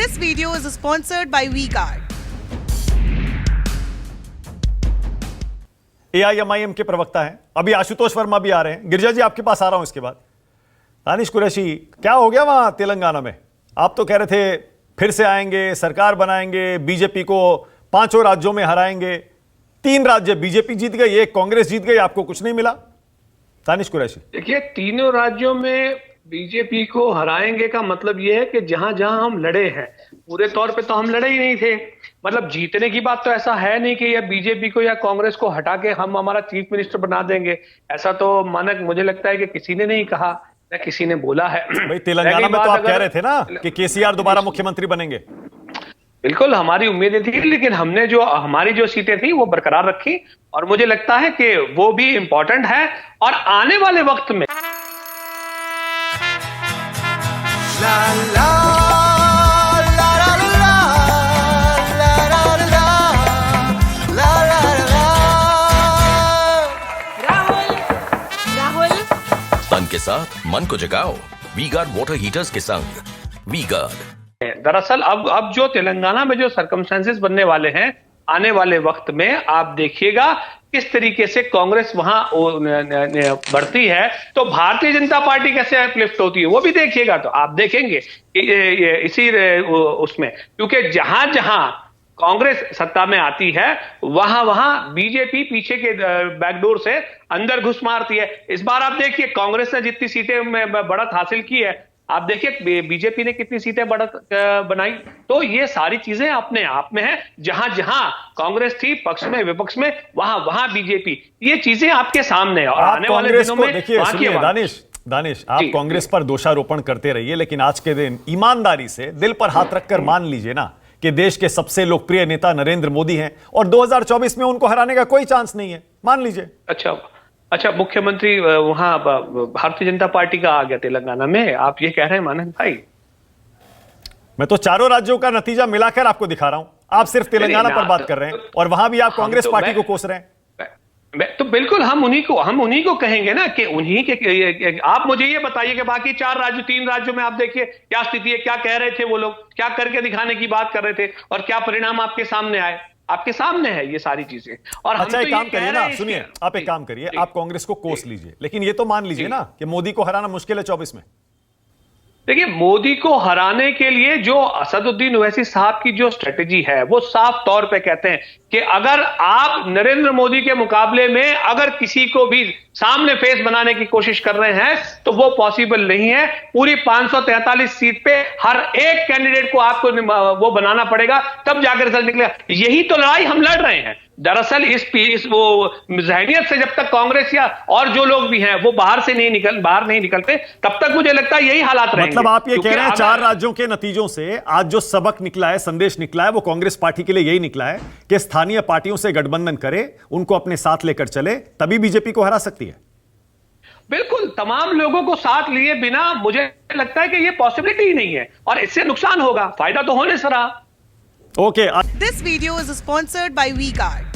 This video is sponsored by V-Guard. AIMIM के प्रवक्ता हैं, अभी आशुतोष वर्मा भी आ रहे हैं। गिरिजा जी आपके पास आ रहा हूं इसके बाद। दानिश कुरैशी, क्या हो गया वहां तेलंगाना में? आप तो कह रहे थे फिर से आएंगे, सरकार बनाएंगे, बीजेपी को 5 राज्यों में हराएंगे। 3 राज्य बीजेपी जीत गई, 1 कांग्रेस जीत गई, आपको कुछ नहीं मिला। दानिश कुरैशी, देखिए, तीनों राज्यों में बीजेपी को हराएंगे का मतलब यह है कि जहां जहां हम लड़े हैं, पूरे तौर पे तो हम लड़े ही नहीं थे। मतलब जीतने की बात तो ऐसा है नहीं कि या बीजेपी को या कांग्रेस को हटा के हम हमारा चीफ मिनिस्टर बना देंगे। ऐसा तो मानक मुझे लगता है कि किसी ने नहीं कहा, न किसी ने बोला है। भाई तेलंगाना में तो आप कह रहे थे ना कि केसीआर दोबारा मुख्यमंत्री बनेंगे। बिल्कुल हमारी उम्मीदें थी, लेकिन हमने जो हमारी जो सीटें थी वो बरकरार रखी, और मुझे लगता है कि वो भी इंपॉर्टेंट है। और आने वाले वक्त में La la la la la la la la la la la। Rahul तन के साथ मन को जगाओ V-Guard वाटर हीटर्स के संग। V-Guard दरअसल अब जो तेलंगाना में जो सर्कमस्टेंसेस बनने वाले हैं, आने वाले वक्त में आप देखिएगा किस तरीके से कांग्रेस वहां बढ़ती है, तो भारतीय जनता पार्टी कैसे अपलिफ्ट होती है वो भी देखिएगा। तो आप देखेंगे इसी उसमें, क्योंकि जहां जहां कांग्रेस सत्ता में आती है वहां वहां बीजेपी पीछे के बैकडोर से अंदर घुस मारती है। इस बार आप देखिए कांग्रेस ने जितनी सीटें में बढ़त हासिल की है, आप देखिए बीजेपी ने कितनी सीटें बढ़त बनाई। तो ये सारी चीजें अपने आप में है, जहां जहां कांग्रेस थी पक्ष में विपक्ष में, वहां वहां बीजेपी, ये चीजें आपके सामने है। और आने वाले दिनों में देखिए, सुनिए दानिश, आप कांग्रेस पर दोषारोपण करते रहिए, लेकिन आज के दिन ईमानदारी से दिल पर हाथ रखकर मान लीजिए ना कि देश के सबसे लोकप्रिय नेता नरेंद्र मोदी हैं और 2024 में उनको हराने का कोई चांस नहीं है, मान लीजिए। अच्छा, मुख्यमंत्री वहां भारतीय जनता पार्टी का आ गया तेलंगाना में, आप ये कह रहे हैं मानक भाई? मैं तो 4 राज्यों का नतीजा मिलाकर आपको दिखा रहा हूं, आप सिर्फ तेलंगाना पर बात कर रहे हैं और वहां भी आप कांग्रेस पार्टी को कोस रहे हैं। तो बिल्कुल हम उन्हीं को कहेंगे ना कि उन्हीं के। आप मुझे ये बताइए कि बाकी 3 राज्यों में आप देखिए क्या स्थिति है, क्या कह रहे थे वो लोग, क्या करके दिखाने की बात कर रहे थे और क्या परिणाम आपके सामने आए। आपके सामने है ये सारी चीजें। और अच्छा, एक काम करिए ना, सुनिए, आप एक काम करिए, आप कांग्रेस को कोस लीजिए, लेकिन ये तो मान लीजिए ना कि मोदी को हराना मुश्किल है 24 में। देखिए, मोदी को हराने के लिए जो असदुद्दीन ओवैसी साहब की जो स्ट्रेटेजी है वो साफ तौर पे कहते हैं कि अगर आप नरेंद्र मोदी के मुकाबले में अगर किसी को भी सामने फेस बनाने की कोशिश कर रहे हैं तो वो पॉसिबल नहीं है। पूरी 543 सीट पे हर एक कैंडिडेट को आपको वो बनाना पड़ेगा, तब जाकर रिजल्ट निकलेगा। यही तो लड़ाई हम लड़ रहे हैं। दरअसल इस वो जहनियत से जब तक कांग्रेस या और जो लोग भी हैं वो बाहर नहीं निकलते, तब तक मुझे लगता है यही हालात रहेंगे। मतलब आप ये कह रहे हैं 4 राज्यों के नतीजों से आज जो सबक निकला है, संदेश निकला है, वो कांग्रेस पार्टी के लिए यही निकला है कि स्थानीय पार्टियों से गठबंधन करे, उनको अपने साथ लेकर चले, तभी बीजेपी को हरा सकती है। बिल्कुल, तमाम लोगों को साथ लिए बिना मुझे लगता है कि ये पॉसिबिलिटी ही नहीं है, और इससे नुकसान होगा, फायदा तो होने से रहा। Okay. This video is sponsored by V-Guard.